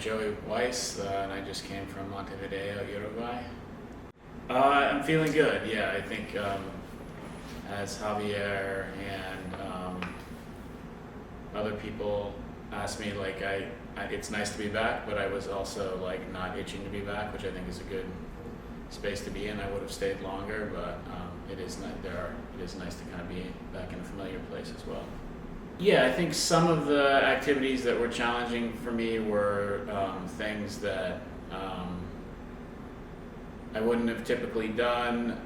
I'm Joey Weiss, and I just came from Montevideo, Uruguay. I'm feeling good, yeah. I think as Javier and other people asked me, like, it's nice to be back, but I was also like not itching to be back, which I think is a good space to be in. I would have stayed longer, but it is nice to kind of be back in a familiar place as well. Yeah, I think some of the activities that were challenging for me were things that I wouldn't have typically done,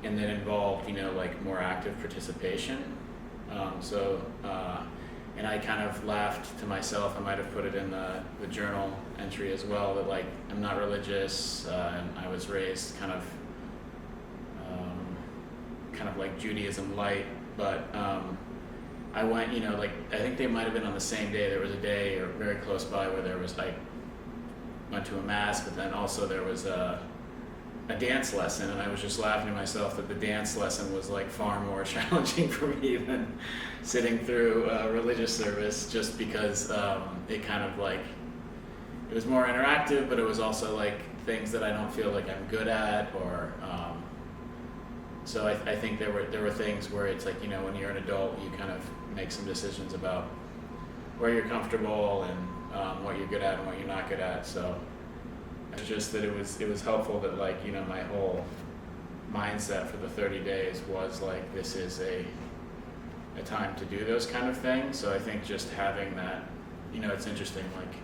and that involved, like more active participation. And I kind of laughed to myself. I might have put it in the journal entry as well, that like I'm not religious, and I was raised kind of like Judaism light, but I went, like I think they might have been on the same day. There was a day or very close by where I went to a mass, but then also there was a dance lesson, and I was just laughing to myself that the dance lesson was like far more challenging for me than sitting through a religious service, just because it kind of like, it was more interactive, but it was also like things that I don't feel like I'm good at, or so I think there were things where it's like, when you're an adult, you kind of make some decisions about where you're comfortable and what you're good at and what you're not good at. So it's just that it was helpful that, like, my whole mindset for the 30 days was like, this is a time to do those kind of things. So I think just having that, it's interesting, like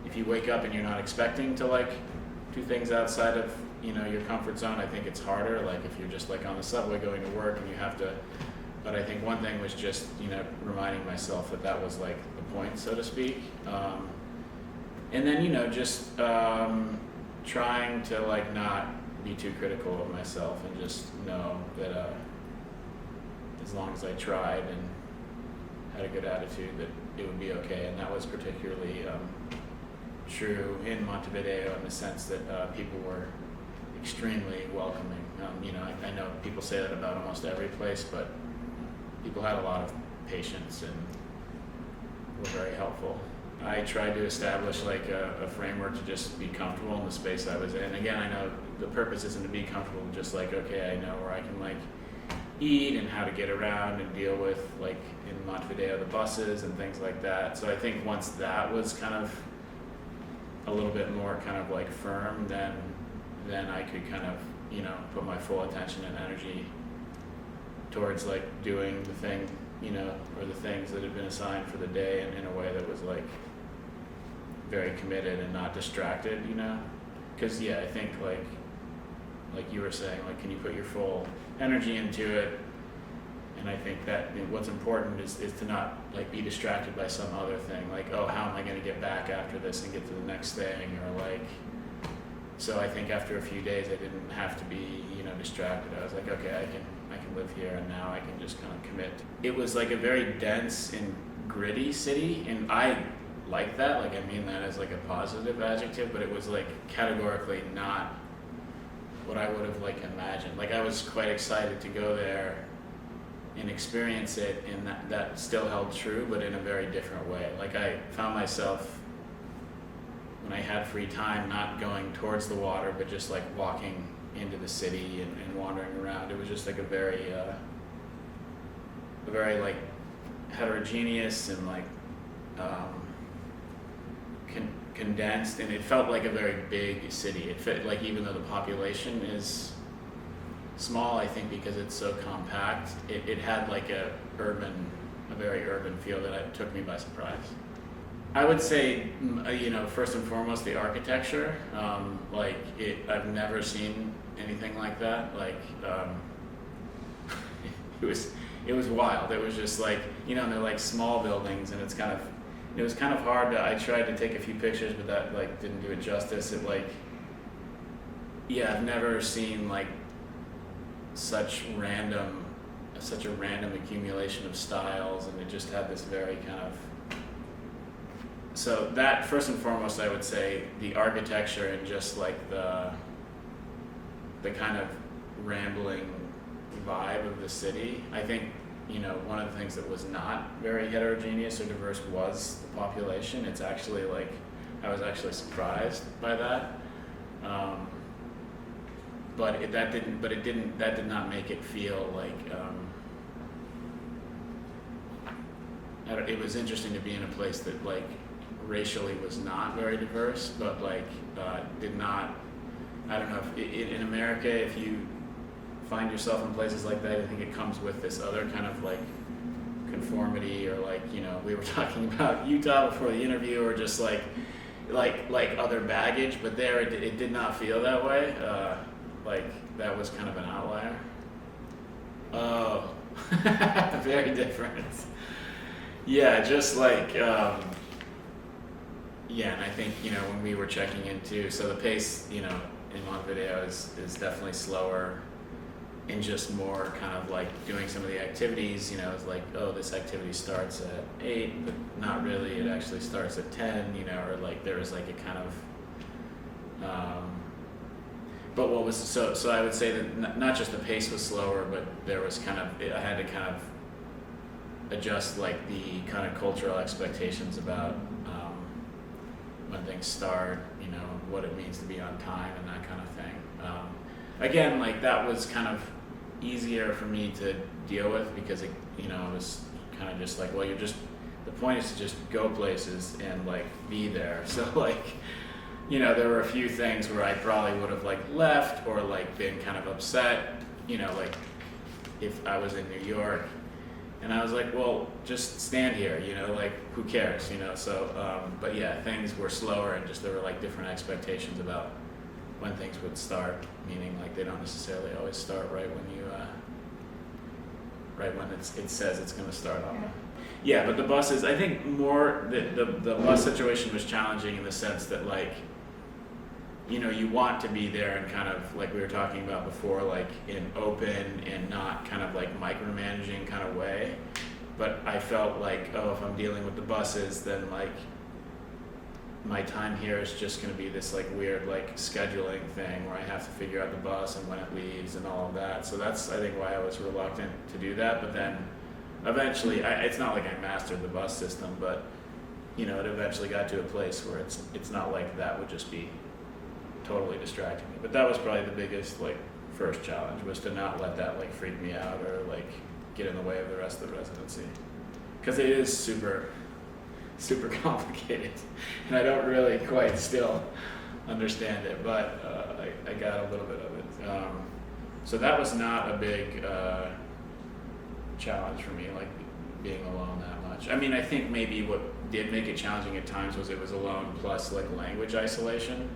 if you wake up and you're not expecting to like do things outside of your comfort zone, I think it's harder. Like if you're just like on the subway going to work and you have to, but I think one thing was just reminding myself that was like the point, so to speak. And then just trying to like not be too critical of myself, and just know that as long as I tried and had a good attitude, that it would be okay. And that was particularly true in Montevideo, in the sense that people were extremely welcoming. I know people say that about almost every place, but people had a lot of patience and were very helpful. I tried to establish like a framework to just be comfortable in the space I was in. Again, I know the purpose isn't to be comfortable, just like, okay, I know where I can like eat and how to get around and deal with, like in Montevideo, the buses and things like that. So I think once that was kind of a little bit more kind of like firm, then I could kind of, put my full attention and energy towards like doing the thing, or the things that had been assigned for the day, and in a way that was like very committed and not distracted, because I think like you were saying, like, can you put your full energy into it? And I think that what's important is to not like be distracted by some other thing, like, oh, how am I going to get back after this and get to the next thing, or like. So I think after a few days, I didn't have to be distracted. I was like, okay, I can live here, and now I can just kind of commit. It was like a very dense and gritty city, and I like that. Like, I mean that as like a positive adjective, but it was like categorically not what I would have like imagined. Like, I was quite excited to go there and experience it, and that still held true, but in a very different way. Like, I found myself, when I had free time, not going towards the water, but just like walking into the city and wandering around. It was just like a very like heterogeneous and like condensed, and it felt like a very big city. It fit, like, even though the population is small, I think because it's so compact, it had like a very urban feel that took me by surprise. I would say, first and foremost, the architecture. I've never seen anything like that. Like, it was wild. It was just like, they're like small buildings, and it was kind of hard to. I tried to take a few pictures, but that like didn't do it justice. I've never seen like such a random accumulation of styles, and it just had this very kind of. So that, first and foremost, I would say the architecture and just like the kind of rambling vibe of the city. I think you know, one of the things that was not very heterogeneous or diverse was the population. It's actually like, I was actually surprised by that. But that did not make it feel like, it was interesting to be in a place that like racially was not very diverse, but like did not, I don't know, if in America, if you find yourself in places like that, I think it comes with this other kind of like conformity, or like, you know, we were talking about Utah before the interview, or just like other baggage, but there it did not feel that way. Like that was kind of an outlier. Oh, very different. Yeah, just like, yeah, and I think, you know, when we were checking into, so the pace, you know, in Montevideo is definitely slower, and just more kind of like doing some of the activities, you know, it's like, oh, this activity starts at 8, but not really, it actually starts at 10, you know, or like there was like a kind of, but what was, so I would say that not just the pace was slower, but there was kind of, I had to kind of adjust like the kind of cultural expectations about when things start, you know, what it means to be on time and that kind of thing. Again, like that was kind of easier for me to deal with, because it, you know, it was kind of just like, well, you're just, the point is to just go places and like be there. So like, you know, there were a few things where I probably would have like left or like been kind of upset, you know, like if I was in New York and I was like, well, just stand here, you know, like who cares, you know? So, but yeah, things were slower, and just there were like different expectations about when things would start, meaning like they don't necessarily always start right when you, right when it says it's going to start on. Yeah, but the buses, I think more, the bus situation was challenging in the sense that like, you know, you want to be there and kind of like we were talking about before, like in open and not kind of like micromanaging kind of way. But I felt like, oh, if I'm dealing with the buses, then like my time here is just going to be this like weird like scheduling thing where I have to figure out the bus and when it leaves and all of that. So that's, I think, why I was reluctant to do that. But then eventually, it's not like I mastered the bus system, but you know, it eventually got to a place where it's not like that would just be totally distracting me. But that was probably the biggest like first challenge, was to not let that like freak me out or like get in the way of the rest of the residency, because it is super complicated and I don't really quite still understand it, but I got a little bit of it. So that was not a big challenge for me, like being alone that much. I mean, I think maybe what did make it challenging at times was it was alone plus like language isolation.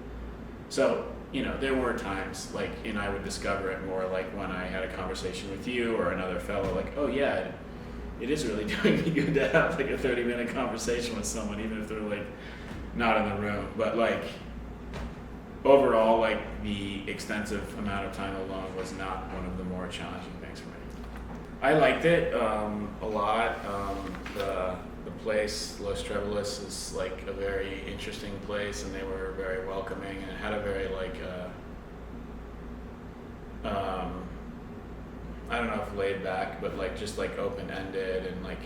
So, you know, there were times like, and I would discover it more like when I had a conversation with you or another fellow, like, oh yeah, it is really doing me good to have like a 30-minute conversation with someone, even if they're like not in the room. But like overall, like the extensive amount of time alone was not one of the more challenging things for me. I liked it a lot. The place, Los Trevolis, is like a very interesting place, and they were very welcoming, and it had a very like I don't know if laid back, but like just like open-ended and like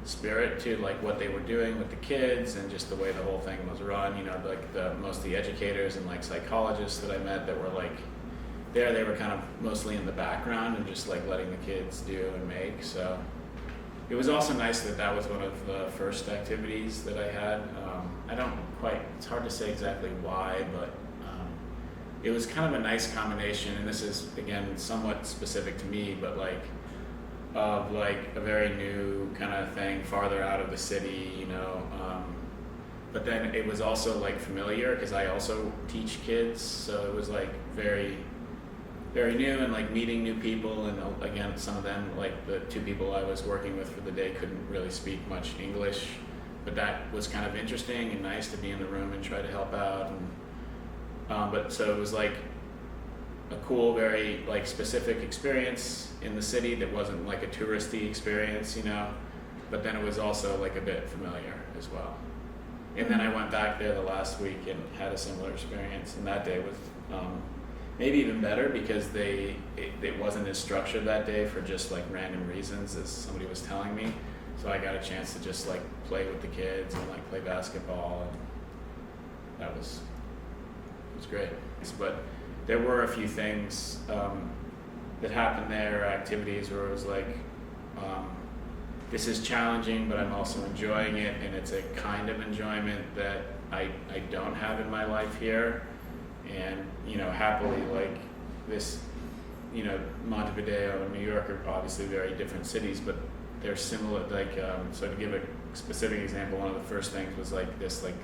spirit to like what they were doing with the kids, and just the way the whole thing was run. You know, like most of the educators and like psychologists that I met that were like there, they were kind of mostly in the background and just like letting the kids do and make. So it was also nice that was one of the first activities that I had. I don't quite, it's hard to say exactly why, but it was kind of a nice combination, and this is, again, somewhat specific to me, but like, of like a very new kind of thing, farther out of the city, you know, but then it was also like familiar, because I also teach kids, so it was like very new, and like meeting new people, and again, some of them, like the 2 people I was working with for the day, couldn't really speak much English, but that was kind of interesting and nice to be in the room and try to help out. And but so it was like a cool, very like specific experience in the city that wasn't like a touristy experience, you know, but then it was also like a bit familiar as well. And then I went back there the last week and had a similar experience, and that day was maybe even better because it wasn't as structured that day for just like random reasons as somebody was telling me. So I got a chance to just like play with the kids and like play basketball, and that was great. But there were a few things that happened there, activities where it was like, this is challenging, but I'm also enjoying it, and it's a kind of enjoyment that I don't have in my life here. And, you know, happily, like this, you know, Montevideo and New York are obviously very different cities, but they're similar. Like, so to give a specific example, one of the first things was like this, like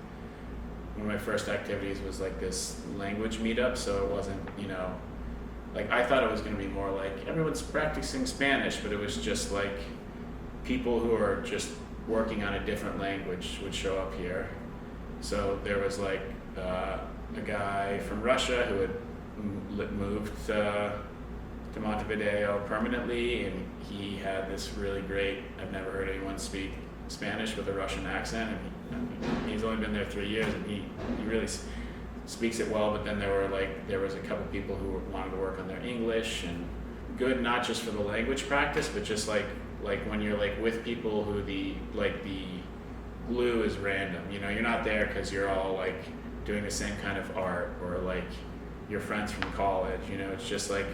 one of my first activities was like this language meetup. So it wasn't, you know, like I thought it was going to be more like everyone's practicing Spanish, but it was just like people who are just working on a different language would show up here. So there was like a guy from Russia who had moved to Montevideo permanently, and he had this really great, I've never heard anyone speak Spanish with a Russian accent, and he's only been there 3 years, and he really speaks it well. But then there was a couple people who wanted to work on their English, and good not just for the language practice, but just like when you're like with people who the glue is random. You know, you're not there because you're all like doing the same kind of art, or like your friends from college. You know, it's just like,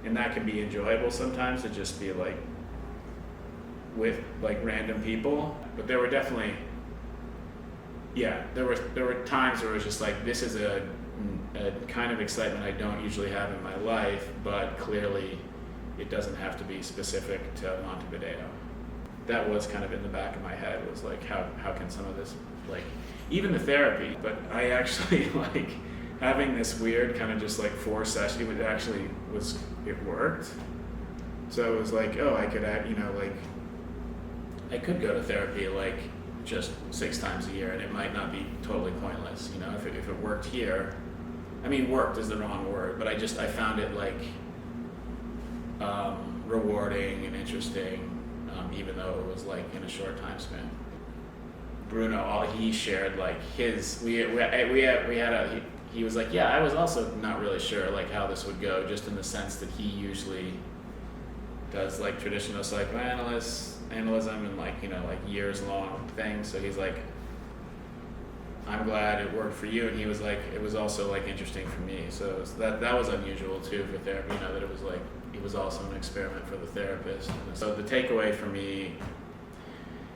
and that can be enjoyable sometimes to just be like with like random people. But there were definitely, there were times where it was just like, this is a kind of excitement I don't usually have in my life, but clearly it doesn't have to be specific to Montevideo. That was kind of in the back of my head, was like, how can some of this, like, even the therapy, but I actually like having this weird kind of just like 4 sessions, it worked. So it was like, oh, I could, you know, like, I could go to therapy like just 6 times a year, and it might not be totally pointless, you know, if it worked here. I mean, worked is the wrong word, but I found it like rewarding and interesting, even though it was like in a short time span. Bruno, he shared like his, he was like, yeah, I was also not really sure like how this would go, just in the sense that he usually does like traditional psychoanalysis and like, you know, like years long things. So he's like, I'm glad it worked for you. And he was like, it was also like interesting for me. So that was unusual too for therapy, you know, that it was like, it was also an experiment for the therapist. And so the takeaway for me,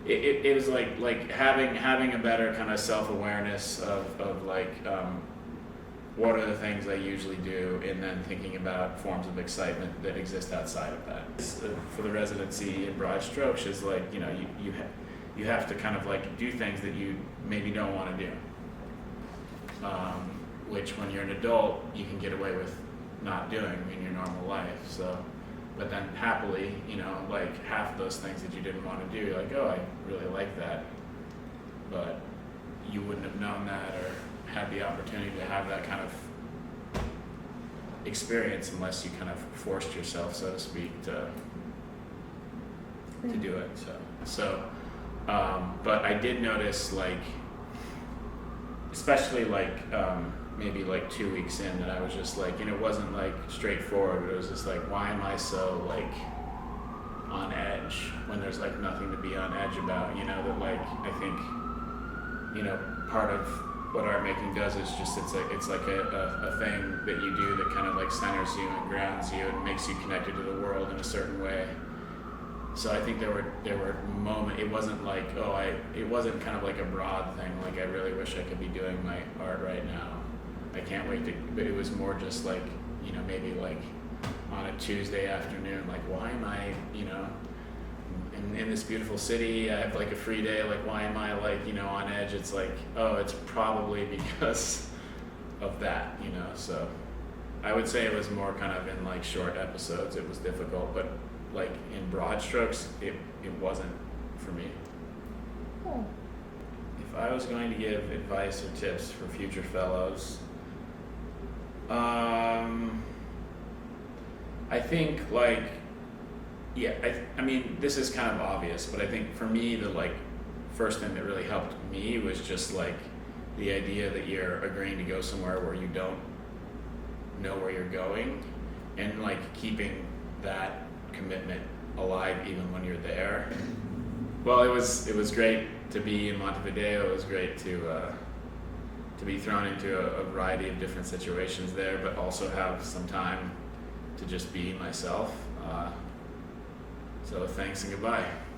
it was like having a better kind of self-awareness of like, what are the things I usually do, and then thinking about forms of excitement that exist outside of that. For the residency in broad strokes is like, you know, you have to kind of like do things that you maybe don't want to do, which when you're an adult you can get away with not doing in your normal life. So, but then happily, you know, like half of those things that you didn't want to do, you're like, oh, I really like that, but you wouldn't have known that or had the opportunity to have that kind of experience unless you kind of forced yourself, so to speak, to do it. So but I did notice, like, especially like maybe like 2 weeks in, that I was just like, you know, it wasn't like straightforward, but it was just like, why am I so like on edge when there's like nothing to be on edge about, you know? That like, I think, you know, part of what art making does is just, it's like a thing that you do that kind of like centers you and grounds you and makes you connected to the world in a certain way. So I think there were moments, it wasn't like, it wasn't kind of like a broad thing, like I really wish I could be doing my art right now, I can't wait to, but it was more just like, you know, maybe like on a Tuesday afternoon, like, why am I, you know, in this beautiful city, I have like a free day, like why am I like, you know, on edge? It's like, oh, it's probably because of that, you know. So I would say it was more kind of in like short episodes it was difficult, but like in broad strokes it wasn't for me. Oh. If I was going to give advice or tips for future fellows, I think like, yeah, I mean, this is kind of obvious, but I think for me, the like first thing that really helped me was just like the idea that you're agreeing to go somewhere where you don't know where you're going, and like keeping that commitment alive even when you're there. Well, it was great to be in Montevideo. It was great to be thrown into a variety of different situations there, but also have some time to just be myself. So thanks and goodbye.